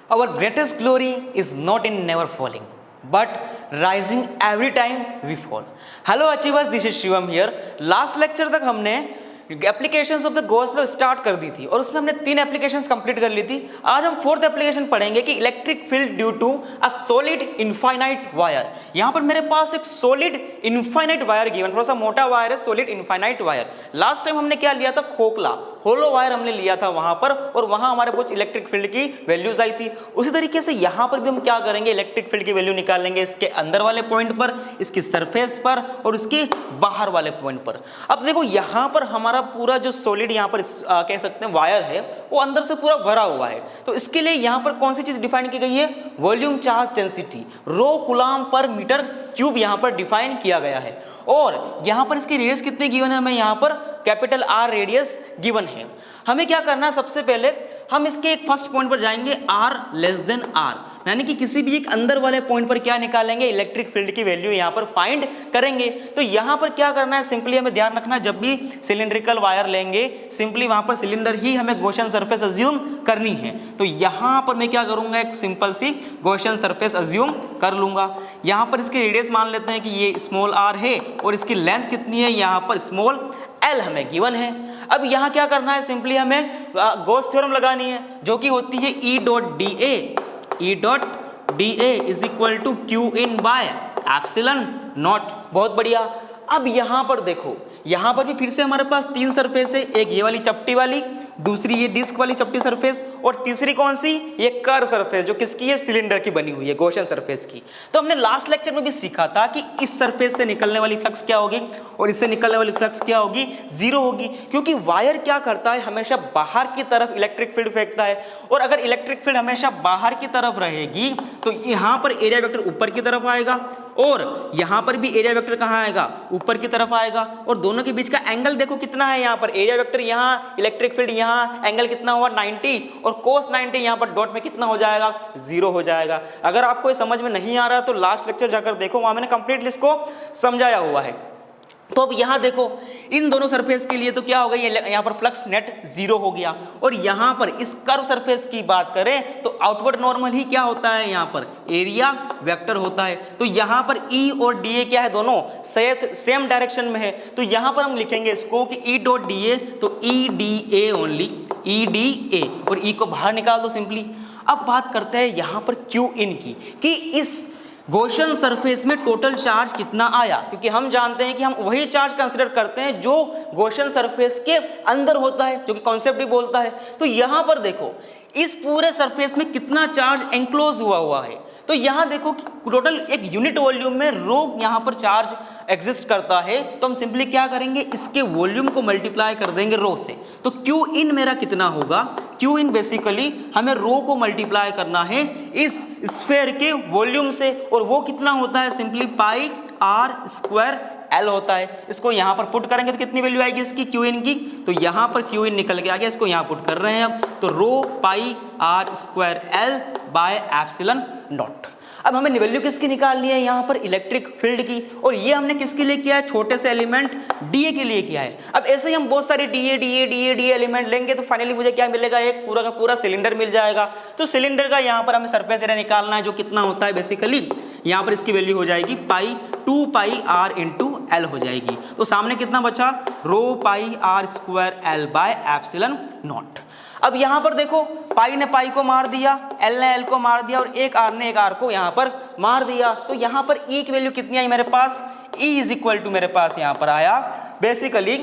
Our greatest glory is not in never falling, but rising every time we fall. Hello achievers, this is Shivam here. Last lecture तक हमने applications of the Gauss law start कर दी थी और उसमें हमने 3 applications complete कर ली थी। आज हम 4th एप्लीकेशन पढ़ेंगे कि electric field due to a solid infinite wire. यहाँ पर मेरे पास एक सॉलिड इनफाइनाइट वायर गिवन, थोड़ा सा मोटा वायर है, solid infinite wire. Last time हमने क्या लिया था, खोखला होलो वायर हमने लिया था वहां पर, और वहां हमारे पास इलेक्ट्रिक फील्ड की वैल्यूज आई थी। उसी तरीके से यहाँ पर भी हम क्या करेंगे, इलेक्ट्रिक फील्ड की वैल्यू निकालेंगे इसके अंदर वाले पॉइंट पर, इसकी सरफेस पर और इसके बाहर वाले पॉइंट पर। अब देखो यहाँ पर हमारा पूरा जो सॉलिड यहाँ पर कह सकते हैं वायर है वो अंदर से पूरा भरा हुआ है। तो इसके लिए यहाँ पर कौन सी चीज डिफाइन की गई है, volume charge density rho coulomb per metre cube यहाँ पर डिफाइन किया गया है। और यहाँ पर इसकी रेडियस कितनी गिवन है, हमें यहाँ पर कैपिटल आर रेडियस गिवन है। हमें क्या करना है, सबसे पहले हम इसके एक फर्स्ट पॉइंट पर जाएंगे आर लेस देन आर, यानी कि किसी भी एक अंदर वाले पॉइंट पर क्या निकालेंगे, इलेक्ट्रिक फील्ड की वैल्यू यहाँ पर फाइंड करेंगे। तो यहाँ पर क्या करना है, सिंपली हमें ध्यान रखना है जब भी सिलिंड्रिकल वायर लेंगे सिंपली वहां पर सिलेंडर ही हमें गॉसियन सरफेस अज्यूम करनी है। तो यहाँ पर मैं क्या करूंगा, एक सिंपल सी गॉसियन सरफेस अज्यूम कर लूंगा। यहाँ पर इसकी रेडियस मान लेते हैं कि ये स्मॉल आर है और इसकी लेंथ कितनी है, यहाँ पर स्मॉल एल हमें गिवन है। अब यहाँ क्या करना है, सिंपली हमें गॉस थ्योरम लगानी है जो कि होती है E dot D A is equal to Q in by epsilon naught. बहुत बढ़िया। अब यहाँ पर देखो, यहाँ पर भी फिर से हमारे पास 3 सरफेस है, एक ये वाली चपटी वाली, दूसरी ये डिस्क वाली चपटी सरफेस और तीसरी कौन सी, ये कर्व सरफेस जो किसकी है, सिलेंडर की बनी हुई है, गॉसियन सरफेस की। तो हमने लास्ट लेक्चर में भी सीखा था कि इस सरफेस से निकलने वाली फ्लक्स क्या होगी और इससे निकलने वाली फ्लक्स क्या होगी, 0 होगी, क्योंकि वायर क्या करता है, हमेशा बाहर की तरफ इलेक्ट्रिक फील्ड फेंकता है। और अगर इलेक्ट्रिक फील्ड हमेशा बाहर की तरफ रहेगी तो यहाँ पर एरिया वेक्टर ऊपर की तरफ आएगा और यहाँ पर भी एरिया वेक्टर कहाँ आएगा, ऊपर की तरफ आएगा। और दोनों के बीच का एंगल देखो कितना है, यहाँ पर एरिया वेक्टर यहाँ, इलेक्ट्रिक फील्ड यहाँ, एंगल कितना हुआ 90 और cos 90 यहाँ पर डॉट में कितना हो जाएगा, 0 हो जाएगा। अगर आपको ये समझ में नहीं आ रहा तो लास्ट लेक्चर जाकर देखो, वहां मैंने कंप्लीटली इसको समझाया हुआ है। तो अब यहाँ देखो इन दोनों सरफेस के लिए तो क्या हो गई, यहाँ पर फ्लक्स नेट 0 हो गया। और यहाँ पर इस कर्व सरफेस की बात करें तो आउटवर्ड नॉर्मल ही क्या होता है, यहाँ पर एरिया वेक्टर होता है। तो यहाँ पर E और DA क्या है, दोनों सेम डायरेक्शन में है। तो यहाँ पर हम लिखेंगे इसको कि E डॉट DA, तो EDA ओनली, EDA, और E को बाहर निकाल दो सिंपली। अब बात करते हैं यहाँ पर Q इन की, कि इस गॉसियन सरफेस में टोटल चार्ज कितना आया, क्योंकि हम जानते हैं कि हम वही चार्ज कंसीडर करते हैं जो गॉसियन सरफेस के अंदर होता है, जो कि कॉन्सेप्ट भी बोलता है। तो यहाँ पर देखो इस पूरे सरफेस में कितना चार्ज एंक्लोज हुआ है। तो यहाँ देखो कि टोटल एक यूनिट वॉल्यूम में रो यहाँ पर चार्ज एग्जिस्ट करता है। तो हम सिंपली क्या करेंगे, इसके वॉल्यूम को मल्टीप्लाई कर देंगे रो से। तो क्यू इन मेरा कितना होगा, क्यू इन बेसिकली हमें रो को मल्टीप्लाई करना है इस स्फीयर के वॉल्यूम से, और वो कितना होता है, simply pi r square L होता है। इसको यहाँ पर पुट करेंगे तो कितनी वैल्यू आएगी इसकी, क्यू इन की, तो यहाँ पर क्यू इन निकल के आ गया, इसको यहाँ पुट कर रहे हैं अब, तो rho pi r square l by epsilon naught. अब हमें वैल्यू किसकी निकालनी है, यहाँ पर इलेक्ट्रिक फील्ड की, और ये हमने किसके लिए किया है, छोटे से एलिमेंट डीए के लिए किया है। अब ऐसे ही हम बहुत सारे डीए एलिमेंट लेंगे तो फाइनली मुझे क्या मिलेगा, एक पूरा का पूरा सिलेंडर मिल जाएगा। तो सिलेंडर का यहाँ पर हमें सरफेस एरिया निकालना है, जो कितना होता है बेसिकली, यहाँ पर इसकी वैल्यू हो जाएगी pi 2 pi r into l हो जाएगी। तो सामने कितना बचा, rho pi r square l by epsilon naught. अब यहाँ पर देखो पाई ने पाई को मार दिया, एल ने एल को मार दिया और एक आर ने एक आर को यहाँ पर मार दिया। तो यहाँ पर ई की वैल्यू कितनी आई मेरे पास, ई इज इक्वल टू मेरे पास यहाँ पर आया basically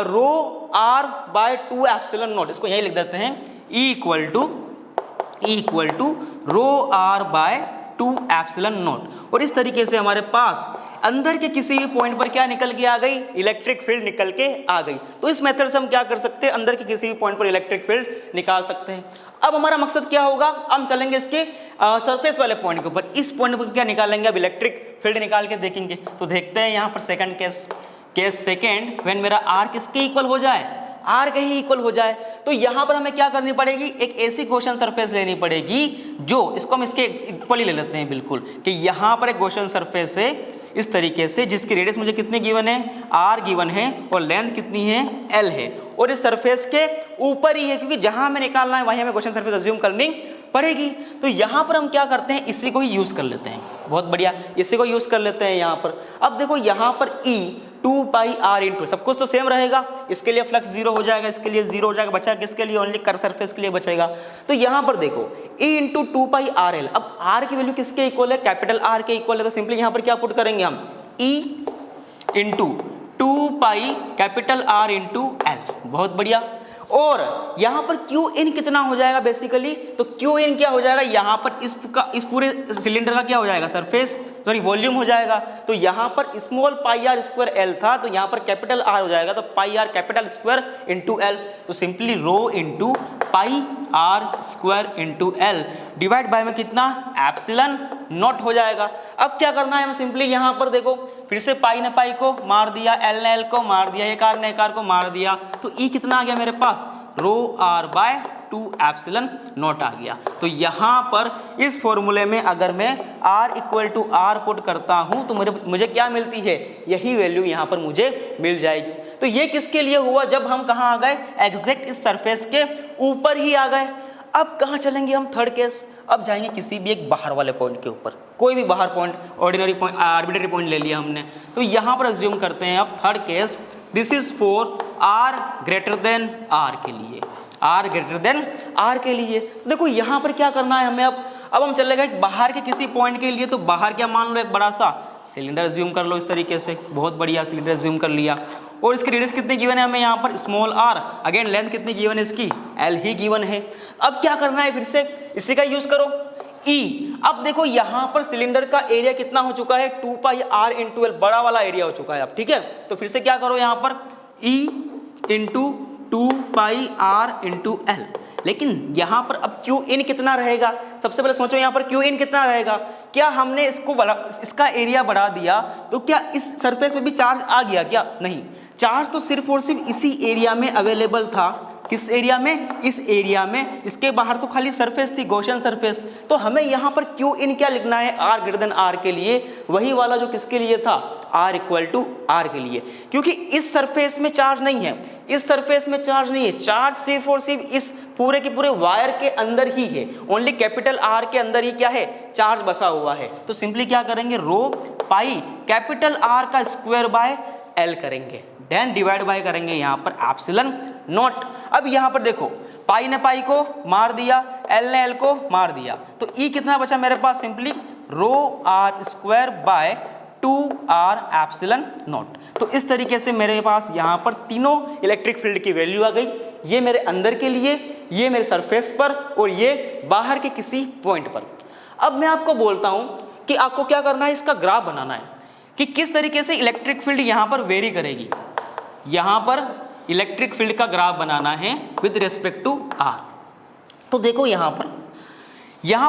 rho r by 2 epsilon naught. इसको यही लिख देते हैं, E equal to rho r by 2 epsilon naught. और इस तरीके से हमारे पास अंदर के किसी भी पॉइंट पर क्या निकल के आ गई, इलेक्ट्रिक फील्ड निकल के आ गई। तो इस मेथड से हम क्या कर सकते हैं, अंदर के किसी भी पॉइंट पर इलेक्ट्रिक फील्ड निकाल सकते हैं। अब हमारा मकसद क्या होगा, हम चलेंगे इसके सरफेस वाले पॉइंट के ऊपर। इस पॉइंट पर क्या निकालेंगे, अब इलेक्ट्रिक फील्ड निकाल के देखेंगे। तो देखते हैं यहाँ पर सेकंड केस सेकंड, व्हेन मेरा आर किसके इक्वल हो जाए, आर के ही इक्वल हो जाए। तो यहाँ पर हमें क्या करनी पड़ेगी, एक ऐसी गॉसियन सरफेस लेनी पड़ेगी जो, इसको हम इसके इक्वल ही ले लेते हैं बिल्कुल, कि यहाँ पर एक गॉसियन सरफेस है इस तरीके से, जिसकी रेडियस मुझे कितनी गिवन है, आर गिवन है, और लेंथ कितनी है, एल है, और इस सरफेस के ऊपर ही है, क्योंकि जहां हमें निकालना है वहीं हमें गॉसियन सरफेस अज्यूम करनी पड़ेगी। तो यहाँ पर हम क्या करते हैं, इसी को ही यूज़ कर लेते हैं। बहुत बढ़िया, इसी को यूज़ कर लेते हैं यहाँ पर। अब देखो यहाँ पर E 2 पाई आर इंटू, सब कुछ तो सेम रहेगा, इसके लिए फ्लक्स जीरो हो जाएगा, इसके लिए जीरो हो जाएगा, बचा किसके लिए, ओनली कर्व सरफेस के लिए बचेगा। तो यहाँ पर देखो E into 2 pi R L, अब R की वैल्यू किसके इक्वल है, कैपिटल R के इक्वल है, तो सिंपली यहाँ पर क्या पुट करेंगे हम, E into 2 pi capital R into L. बहुत बढ़िया। और यहाँ पर क्यू इन कितना हो जाएगा बेसिकली, तो क्यू इन क्या हो जाएगा, यहाँ पर इस पूरे सिलेंडर का क्या हो जाएगा, सरफेस सॉरी वॉल्यूम हो जाएगा। तो यहाँ पर small pi r square l था, तो यहाँ पर कैपिटल आर हो जाएगा, तो pi R capital square into l, तो simply rho into pi r square into l divide by में कितना, एप्सिलॉन नॉट हो जाएगा। अब क्या करना है, हम सिंपली यहाँ पर देखो फिर से पाई ने पाई को मार दिया, एल ने एल को मार दिया, एक आर ने एक आर को मार दिया, तो ई कितना आ गया मेरे पास, रो आर बाय 2 एप्सिलॉन नॉट आ गया। तो यहाँ पर इस फॉर्मूले में अगर मैं R equal to r put करता हूँ तो मुझे क्या मिलती है, यही वैल्यू यहाँ पर मुझे मिल जाएगी। तो ये किसके लिए हुआ, जब हम कहाँ आ गए, एग्जैक्ट इस सरफेस के ऊपर ही आ गए। अब कहाँ चलेंगे हम, थर्ड केस, अब जाएंगे किसी भी एक बाहर वाले पॉइंट के ऊपर, कोई भी बाहर point, ordinary point, arbitrary point ले लिया हमने। तो यहाँ पर अज्यूम करते हैं अब third case, this is for R greater than R के लिए, R ग्रेटर देन R के लिए। तो देखो यहाँ पर क्या करना है हमें, अब हम चलेगा एक बाहर के किसी पॉइंट के लिए, तो बाहर क्या मान लो, एक बड़ा सा सिलेंडर अज्यूम कर लो इस तरीके से, बहुत बढ़िया सिलेंडर अज्यूम कर लिया, और इसकी रेडियस कितनी गिवन है हमें यहाँ पर, स्मॉल r, अगेन लेंथ कितनी गिवन है इसकी, l ही गिवन है। अब क्या करना है, फिर से इसी का यूज करो, E। अब देखो यहाँ पर सिलेंडर का एरिया कितना हो चुका है, 2 पाई r इंटू एल, बड़ा वाला एरिया हो चुका है अब, ठीक है। तो फिर से क्या करो यहाँ पर, E इंटू 2 पाई r इंटू एल, लेकिन यहाँ पर अब क्यू इन कितना रहेगा, सबसे पहले सोचो यहाँ पर क्यू इन कितना रहेगा, क्या हमने इसको इसका एरिया बढ़ा दिया तो क्या इस सरफेस में भी चार्ज आ गया क्या, नहीं, चार्ज तो सिर्फ और सिर्फ इसी एरिया में अवेलेबल था, किस एरिया में, इस एरिया में, इसके बाहर तो खाली सरफेस थी, गॉसियन सरफेस। तो हमें यहाँ पर क्यू इन क्या लिखना है, R ग्रेटर देन R के लिए, वही वाला जो किसके लिए था, R इक्वल टू R के लिए, क्योंकि इस सरफेस में चार्ज नहीं है, इस सरफेस में चार्ज नहीं है, चार्ज सिर्फ और सिर्फ इस पूरे के पूरे वायर के अंदर ही है, ओनली कैपिटल R के अंदर ही क्या है, चार्ज बसा हुआ है। तो सिंपली क्या करेंगे, रो पाई कैपिटल R का स्क्वायर बाय L करेंगे, देन डिवाइड बाय करेंगे यहाँ पर एप्सिलॉन नॉट। अब यहाँ पर देखो पाई ने पाई को मार दिया, एल ने एल को मार दिया, तो ई कितना बचा मेरे पास, simply rho r square by 2r epsilon naught. तो इस तरीके से मेरे पास यहाँ पर तीनों इलेक्ट्रिक फील्ड की वैल्यू आ गई, ये मेरे अंदर के लिए, ये मेरे सरफेस पर, और ये बाहर के किसी पॉइंट पर। अब मैं आपको बोलता हूँ कि आपको क्या करना है, इसका ग्राफ बनाना है कि किस तरीके से इलेक्ट्रिक फील्ड यहाँ पर वेरी करेगी। यहाँ पर इलेक्ट्रिक फील्ड का ग्राफ बनाना है विद रिस्पेक्ट टू R। तो देखो यहाँ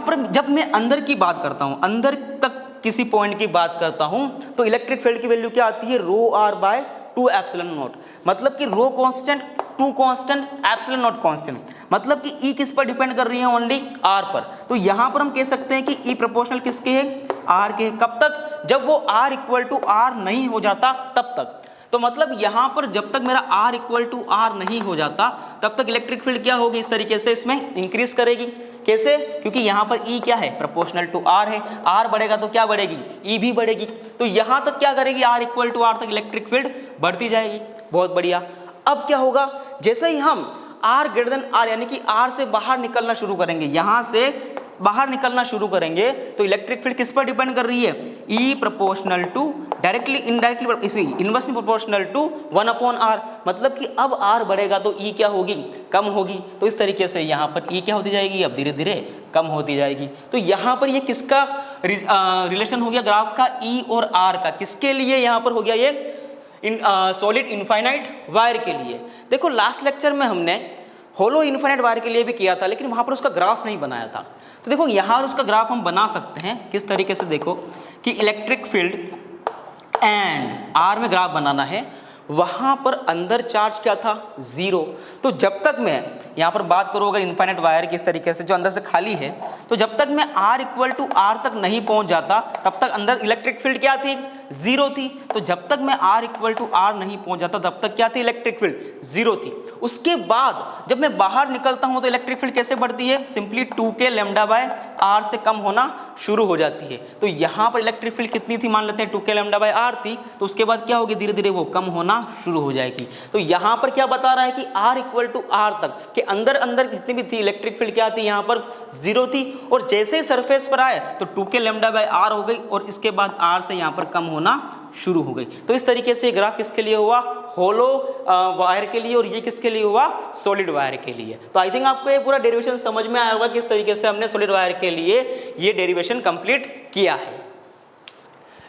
पर जब मैं अंदर की बात करता हूँ, अंदर तक किसी पॉइंट की बात करता हूँ, तो इलेक्ट्रिक फील्ड की वैल्यू क्या आती है, rho r by 2 epsilon naught, मतलब कि rho constant, 2 constant, epsilon naught constant, मतलब कि ई किस पर डिपेंड कर रही है, ओनली आर पर। तो यहाँ पर हम कह सकते हैं कि ई प्रोपोर्शनल किसके है, आर के। कब तक, जब वो आर इक्वल टू आर नहीं हो जाता तब तक। तो मतलब यहाँ पर जब तक मेरा R इक्वल टू आर नहीं हो जाता तब तक इलेक्ट्रिक फील्ड क्या होगी, इस तरीके से इसमें इंक्रीज करेगी। कैसे, क्योंकि यहाँ पर E क्या है, प्रोपोर्शनल टू R है, R बढ़ेगा तो क्या बढ़ेगी, E भी बढ़ेगी। तो यहाँ तक क्या करेगी, R इक्वल टू आर तक इलेक्ट्रिक फील्ड बढ़ती जाएगी। बहुत बढ़िया। अब क्या होगा, जैसे ही हम R ग्रेटर देन R यानी कि R से बाहर निकलना शुरू करेंगे, यहाँ से बाहर निकलना शुरू करेंगे, तो इलेक्ट्रिक फील्ड किस पर डिपेंड कर रही है, E proportional to directly indirectly इसी इनवर्सली प्रोपोर्शनल टू 1/r, मतलब कि अब R बढ़ेगा तो E क्या होगी, कम होगी। तो इस तरीके से यहाँ पर E क्या होती जाएगी, अब धीरे धीरे कम होती जाएगी। तो यहाँ पर ये किसका रिलेशन हो गया, ग्राफ का E और R का, किसके लिए यहाँ पर हो गया ये, सॉलिड इनफाइनाइट वायर के लिए। देखो लास्ट लेक्चर में हमने होलो इनफाइनाइट वायर के लिए भी किया था, लेकिन वहाँ पर उसका ग्राफ नहीं बनाया था। तो देखो यहाँ उसका ग्राफ हम बना सकते हैं किस तरीके से, देखो कि इलेक्ट्रिक फील्ड एंड R में ग्राफ बनाना है, वहाँ पर अंदर चार्ज क्या था, 0। तो जब तक मैं यहाँ पर बात करूँ अगर इनफाइनाइट वायर की इस तरीके से जो अंदर से खाली है, तो जब तक मैं R इक्वल टू आर तक नहीं पहुँच जाता तब तक अंदर इलेक्ट्रिक फील्ड क्या थी, जीरो थी। तो जब तक मैं R इक्वल टू R नहीं पहुंच जाता तब तक क्या थी, इलेक्ट्रिक फील्ड जीरो थी। उसके बाद जब मैं बाहर निकलता हूं तो इलेक्ट्रिक फील्ड कैसे बढ़ती है, simply 2k lambda by R से कम होना शुरू हो जाती है। तो यहां पर इलेक्ट्रिक फील्ड कितनी थी, मान लेते हैं 2k लैम्डा बाय R थी, तो उसके बाद क्या होगी, धीरे धीरे वो कम होना शुरू हो जाएगी। तो यहां पर क्या बता रहा है कि R इक्वल टू R तक के अंदर अंदर कितनी भी थी इलेक्ट्रिक फील्ड क्या थी, यहां पर जीरो थी। और जैसे ही सरफेस पर आए तो 2k लैम्डा बाय R हो गई और इसके बाद R से यहां पर कम होना शुरू हो गई। तो इस तरीके से ग्राफ किसके लिए हुआ, होलो वायर के लिए, और ये किसके लिए हुआ, सॉलिड वायर के लिए। तो आई थिंक आपको ये पूरा डेरिवेशन समझ में आया होगा किस तरीके से हमने सॉलिड वायर के लिए ये डेरिवेशन कंप्लीट किया है।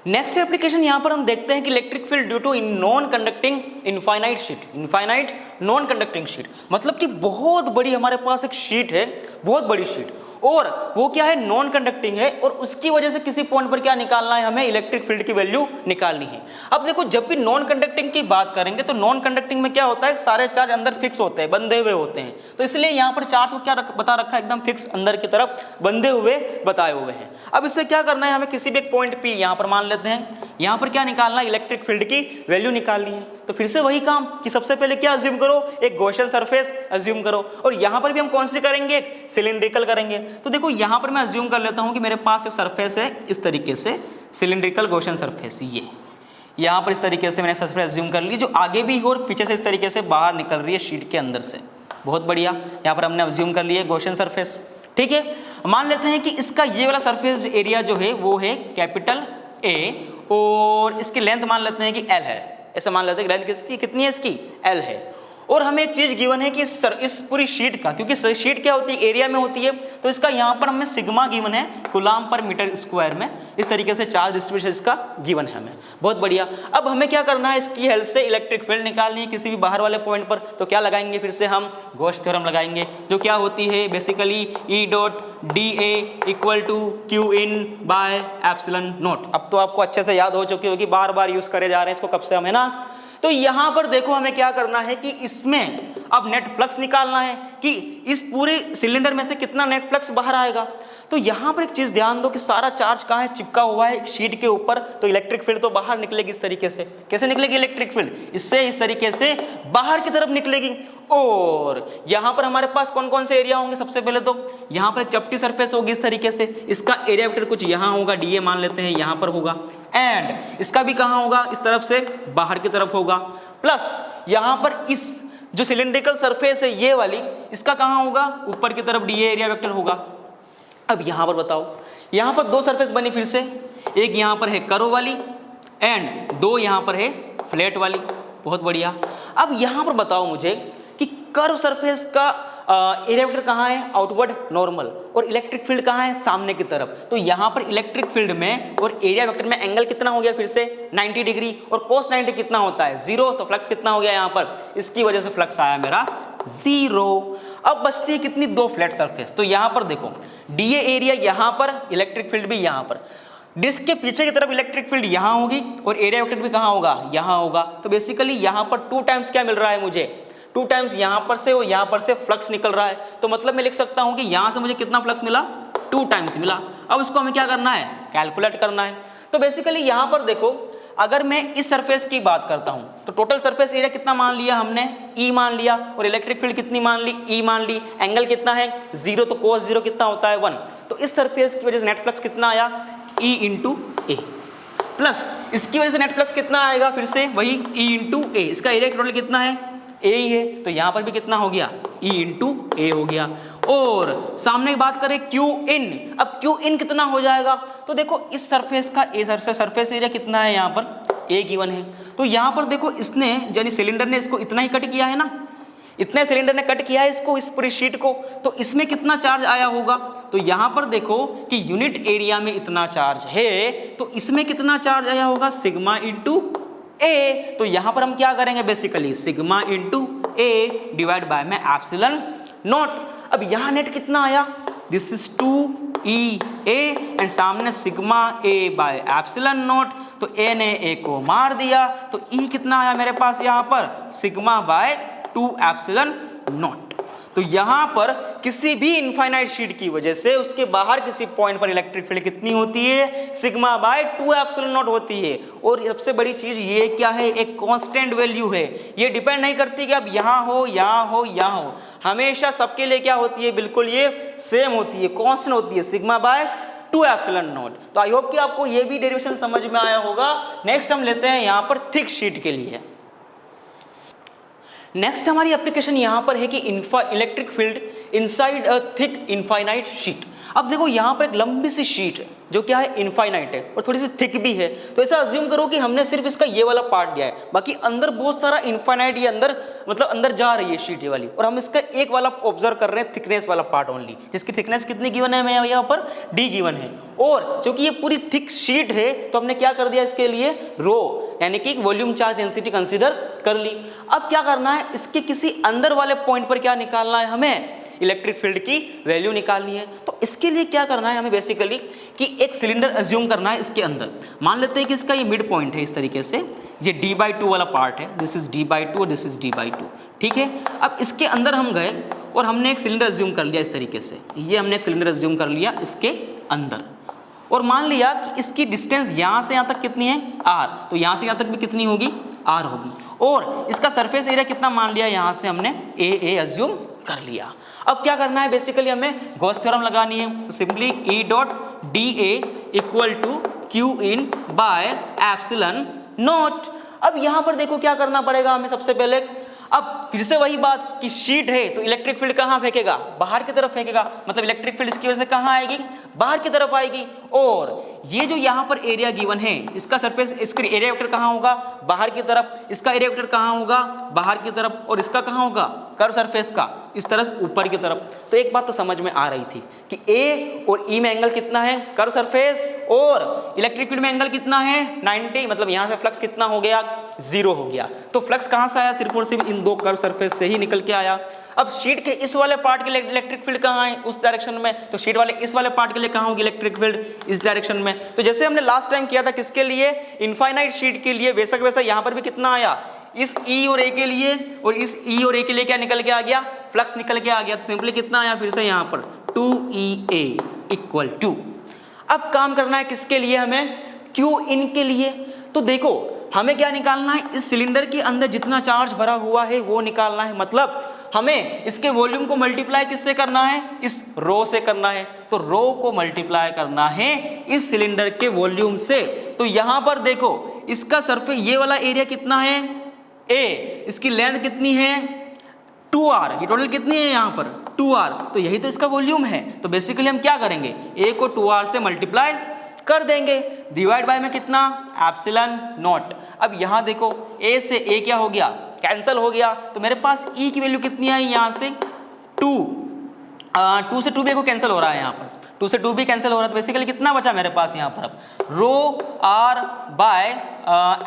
नेक्स्ट एप्लीकेशन यहां पर हम देखते हैं कि electric field due to non conducting infinite sheet, infinite non conducting sheet, मतलब कि बहुत बड़ी हमारे पास एक शीट है, बहुत बड़ी शीट, और वो क्या है, नॉन कंडक्टिंग है, और उसकी वजह से किसी पॉइंट पर क्या निकालना है, हमें इलेक्ट्रिक फील्ड की वैल्यू निकालनी है। अब देखो जब भी नॉन कंडक्टिंग की बात करेंगे तो नॉन कंडक्टिंग में क्या होता है, सारे चार्ज अंदर फिक्स होते हैं, बंधे हुए होते हैं। तो इसलिए यहाँ पर चार्ज को क्या बता रखा है, एकदम फिक्स अंदर की तरफ बंधे हुए बताए हुए हैं। अब इससे क्या करना है, हमें किसी भी एक पॉइंट P यहाँ पर मान लेते हैं, यहाँ पर क्या निकालना है, इलेक्ट्रिक फील्ड की वैल्यू निकालनी है। तो फिर से वही काम कि सबसे पहले क्या अज्यूम करो, एक गॉसियन सरफेस अज्यूम करो, और यहाँ पर भी हम कौन सी करेंगे, सिलिंड्रिकल करेंगे। तो देखो यहाँ पर मैं अज्यूम कर लेता हूँ कि मेरे पास एक सरफेस है इस तरीके से, सिलिंड्रिकल गॉसियन सरफेस, ये यहाँ पर इस तरीके से मैंने सरफेस अज्यूम कर ली, जो आगे भी और पीछे से इस तरीके से बाहर निकल रही है शीट के अंदर से। बहुत बढ़िया, यहाँ पर हमने अज्यूम कर लिया गॉसियन सरफेस। ठीक है, मान लेते हैं कि इसका ये वाला सरफेस एरिया जो है वो है कैपिटल A, और इसकी लेंथ मान लेते हैं कि L है, ऐसा मान लेते हैं कि लेंथ किसकी कितनी है, इसकी L है। और हमें एक चीज गिवन है कि इस पूरी शीट का, क्योंकि शीट क्या होती है, एरिया में होती है, तो इसका यहाँ पर हमें सिग्मा गिवन है कूलाम पर मीटर स्क्वायर में, इस तरीके से चार्ज डिस्ट्रीब्यूशन इसका गिवन है हमें। बहुत बढ़िया, अब हमें क्या करना है, इसकी हेल्प से इलेक्ट्रिक फील्ड निकालनी है किसी भी बाहर वाले पॉइंट पर। तो क्या लगाएंगे, फिर से हम गॉस थ्योरम लगाएंगे, जो क्या होती है basically E dot dA equal to Q in by epsilon naught. अब तो आपको अच्छे से याद हो चुकी होगी, बार बार यूज करे जा रहे हैं इसको कब से हम, है ना। तो यहां पर देखो हमें क्या करना है कि इसमें अब नेट फ्लक्स निकालना है कि इस पूरे सिलेंडर में से कितना नेट फ्लक्स बाहर आएगा। तो यहां पर एक चीज ध्यान दो कि सारा चार्ज कहां है, चिपका हुआ है एक शीट के ऊपर, तो इलेक्ट्रिक फील्ड तो बाहर निकलेगी इस तरीके से। कैसे निकलेगी इलेक्ट्रिक फील्ड, इससे इस तरीके से बाहर की तरफ निकलेगी। और यहां पर हमारे पास कौन कौन से एरिया होंगे, सबसे पहले तो यहां पर एक चपटी सरफेस होगी इस तरीके से, इसका एरिया वेक्टर कुछ यहां होगा, dA मान लेते हैं यहां पर होगा, एंड इसका भी कहां होगा, इस तरफ से बाहर की तरफ होगा। प्लस यहां पर इस जो सिलिंड्रिकल सरफेस है ये वाली, इसका कहां होगा, ऊपर की तरफ dA एरिया वेक्टर होगा। अब यहां पर बताओ, यहां पर दो सरफेस बनी फिर से, एक यहां पर है कर्व वाली एंड दो यहां पर है फ्लैट वाली। बहुत बढ़िया, अब यहां पर बताओ मुझे कि कर्व सरफेस का एरिया वेक्टर कहाँ है, आउटवर्ड नॉर्मल, और इलेक्ट्रिक फील्ड कहाँ है, सामने की तरफ। तो यहाँ पर इलेक्ट्रिक फील्ड में और एरिया वेक्टर में एंगल कितना हो गया, फिर से 90 डिग्री, और cos 90 कितना होता है, 0। तो फ्लक्स कितना हो गया यहाँ पर, इसकी वजह से फ्लक्स आया मेरा 0। अब बचती है कितनी, दो फ्लैट सरफेस। तो यहाँ पर देखो dA एरिया यहाँ पर, इलेक्ट्रिक फील्ड भी यहाँ पर, डिस्क के पीछे की तरफ इलेक्ट्रिक फील्ड यहाँ होगी और एरिया वेक्टर भी कहाँ होगा, यहाँ होगा। तो बेसिकली यहाँ पर 2 टाइम्स क्या मिल रहा है मुझे, 2 टाइम्स यहाँ पर से और यहाँ पर से फ्लक्स निकल रहा है। तो मतलब मैं लिख सकता हूँ कि यहाँ से मुझे कितना फ्लक्स मिला, 2 टाइम्स मिला। अब इसको हमें क्या करना है, कैलकुलेट करना है। तो बेसिकली यहाँ पर देखो, अगर मैं इस सरफेस की बात करता हूँ तो टोटल सरफेस एरिया कितना मान लिया हमने, E मान लिया, और इलेक्ट्रिक फील्ड कितनी मान ली, E मान ली, एंगल कितना है 0, तो cos 0 कितना होता है 1। तो इस सरफेस की वजह से नेट फ्लक्स कितना आया, E इंटू ए, प्लस इसकी वजह से नेट फ्लक्स कितना आएगा, फिर से वही E इंटू ए। इसका एरिया टोटल कितना है, ए ही है, तो यहाँ पर भी कितना हो गया, E इंटू ए हो गया। और सामने की बात करें Q इन, अब Q इन कितना हो जाएगा, तो देखो इस सरफेस का सरफेस एरिया कितना है, यहाँ पर A गिवन है। तो यहाँ पर देखो इसने यानी सिलेंडर ने इसको इतना ही कट किया है ना, इतने सिलेंडर ने कट किया है इसको, इस पूरी शीट को, तो इसमें कितना चार्ज आया होगा। तो यहाँ पर देखो कि यूनिट एरिया में इतना चार्ज है, तो इसमें कितना चार्ज आया होगा, सिग्मा इंटू ए। तो यहाँ पर हम क्या करेंगे, basically sigma into A divide by में एप्सिलॉन नॉट। अब यहाँ नेट कितना आया, this is 2E A and सामने sigma A by epsilon naught. तो A ने A को मार दिया, तो E कितना आया मेरे पास यहाँ पर, सिग्मा बाय 2 एप्सिलॉन नॉट। तो यहां पर किसी भी इनफाइनाइट शीट की वजह से उसके बाहर किसी पॉइंट पर इलेक्ट्रिक फील्ड कितनी होती है, सिग्मा बाय 2 एप्सिलॉन नॉट होती है। और सबसे बड़ी चीज ये क्या है, एक कांस्टेंट वैल्यू है, ये डिपेंड नहीं करती कि अब यहां हो यहां हो यहां हो, हमेशा सबके लिए क्या होती है, बिल्कुल ये सेम होती है, कांस्टेंट होती है, सिग्मा बाय 2 एप्सिलॉन नॉट। तो आई होप कि आपको ये भी डेरिवेशन समझ में आया होगा। नेक्स्ट हम लेते हैं यहां पर थिक शीट के लिए। नेक्स्ट हमारी एप्लीकेशन यहां पर है कि electric field inside a thick infinite sheet. अब देखो यहां पर एक लंबी सी शीट है जो क्या है, इनफाइनाइट है और थोड़ी सी थिक भी है। तो ऐसा अज्यूम करो कि हमने सिर्फ इसका ये वाला पार्ट दिया है, बाकी अंदर बहुत सारा इनफाइनाइट ये अंदर मतलब अंदर जा रही है शीट ये वाली, और हम इसका एक वाला ऑब्जर्व कर रहे हैं, थिकनेस वाला पार्ट ओनली, जिसकी थिकनेस कितनी गिवन है, हमें यहाँ पर डी गिवन है। और क्योंकि ये पूरी थिक शीट है तो हमने क्या कर दिया इसके लिए, रो यानी कि वॉल्यूम चार्ज डेंसिटी कंसीडर कर ली। अब क्या करना है, इसके किसी अंदर वाले पॉइंट पर क्या निकालना है, हमें इलेक्ट्रिक फील्ड की वैल्यू निकालनी है। तो इसके लिए क्या करना है हमें बेसिकली कि एक सिलेंडर अज्यूम करना है, इसके अंदर मान लेते हैं कि इसका ये मिड पॉइंट है, इस तरीके से ये d/2 वाला पार्ट है, दिस इज d/2 और दिस इज d/2, ठीक है। अब इसके अंदर हम गए और हमने एक सिलेंडर अज्यूम कर लिया इस तरीके से, ये हमने एक सिलेंडर अज्यूम कर लिया इसके अंदर, और मान लिया कि इसकी डिस्टेंस यहाँ से यहाँ तक कितनी है, r, तो यहाँ से यहाँ तक भी कितनी होगी, r होगी, और इसका सरफेस एरिया कितना मान लिया, यहाँ से हमने a अज्यूम कर लिया। अब क्या करना है, बेसिकली हमें गॉस थ्योरम लगानी है। तो simply E dot dA equal to Q in by epsilon naught. अब यहां पर देखो क्या करना पड़ेगा हमें, सबसे पहले अब फिर से वही बात कि शीट है तो इलेक्ट्रिक फील्ड कहां फेंकेगा, बाहर की तरफ फेंकेगा, मतलब इलेक्ट्रिक फील्ड इसकी वजह से कहां आएगी, बाहर की तरफ आएगी। और ये जो यहां पर एरिया गिवन है, इसका सरफेस, इसका एरिया वेक्टर कहां होगा, बाहर की तरफ, इसका एरिया वेक्टर कहां होगा, बाहर की तरफ, और इसका कहां होगा, कर्व सरफेस का इस तरफ, ऊपर की तरफ। तो एक बात तो समझ में आ रही थी कि ए और ई में एंगल कितना है, कर्व सरफेस, और इलेक्ट्रिक फील्ड में एंगल कितना है 90, मतलब यहां से फ्लक्स कितना हो गया, 0 हो गया। तो फ्लक्स कहां से आया, सिर्फ और सिर्फ इन दो कर्व सरफेस से ही निकल के आया। अब शीट के इस वाले पार्ट के लिए इलेक्ट्रिक फील्ड कहां है, उस डायरेक्शन में, तो शीट वाले इस वाले पार्ट के लिए कहां होगी इलेक्ट्रिक फील्ड, इस डायरेक्शन में। तो जैसे हमने लास्ट टाइम किया था किसके लिए, इनफाइनाइट शीट के लिए, वैसा वैसा यहां पर भी कितना आया, इस E और A के लिए, और इस E और A के लिए क्या निकल के आ गया, फ्लक्स निकल के आ गया। तो सिंपली कितना आया फिर से यहाँ पर 2EA इक्वल टू, अब काम करना है किसके लिए, हमें Q इन के लिए। तो देखो हमें क्या निकालना है, इस सिलेंडर के अंदर जितना चार्ज भरा हुआ है वो निकालना है, मतलब हमें इसके वॉल्यूम को मल्टीप्लाई किससे करना है, इस रो से करना है। तो रो को मल्टीप्लाई करना है इस सिलेंडर के वॉल्यूम से। तो यहां पर देखो इसका सरफेस ये वाला एरिया कितना है, A, इसकी लेंथ कितनी है 2r, ये टोटल कितनी है यहाँ पर 2r, तो यही तो इसका वॉल्यूम है। तो बेसिकली हम क्या करेंगे, A को 2r से मल्टीप्लाई कर देंगे, डिवाइड बाय में कितना, एप्सिलॉन नॉट। अब यहाँ देखो A से A क्या हो गया, कैंसिल हो गया, तो मेरे पास E की वैल्यू कितनी आई यहाँ से 2 से 2 भी को कैंसिल हो रहा है, यहाँ पर 2 से 2 भी कैंसिल हो रहा है। तो बेसिकली कितना बचा मेरे पास यहाँ पर, अब रो r bye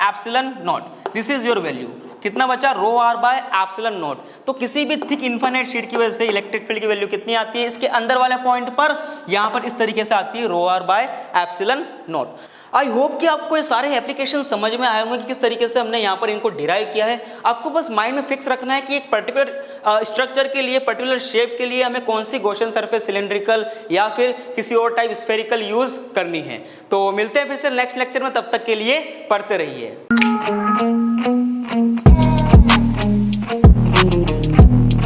epsilon not, this is your value, कितना बचा, रो r बाय एप्सिलॉन नॉट। तो किसी भी थिक इनफाइनाइट शीट की वजह से इलेक्ट्रिक फील्ड की वैल्यू कितनी आती है, इसके अंदर वाले पॉइंट पर यहाँ पर इस तरीके से आती है, रो r bye epsilon not. I hope कि आपको ये सारे एप्लीकेशन समझ में आए होंगे कि किस तरीके से हमने यहाँ पर इनको डिराइव किया है। आपको बस माइंड में फिक्स रखना है कि एक पर्टिकुलर स्ट्रक्चर के लिए, पर्टिकुलर शेप के लिए हमें कौन सी गॉसियन सरफेस, सिलेंड्रिकल या फिर किसी और टाइप स्फेरिकल यूज करनी है। तो मिलते हैं फिर से नेक्स्ट लेक्चर में, तब तक के लिए पढ़ते रहिए।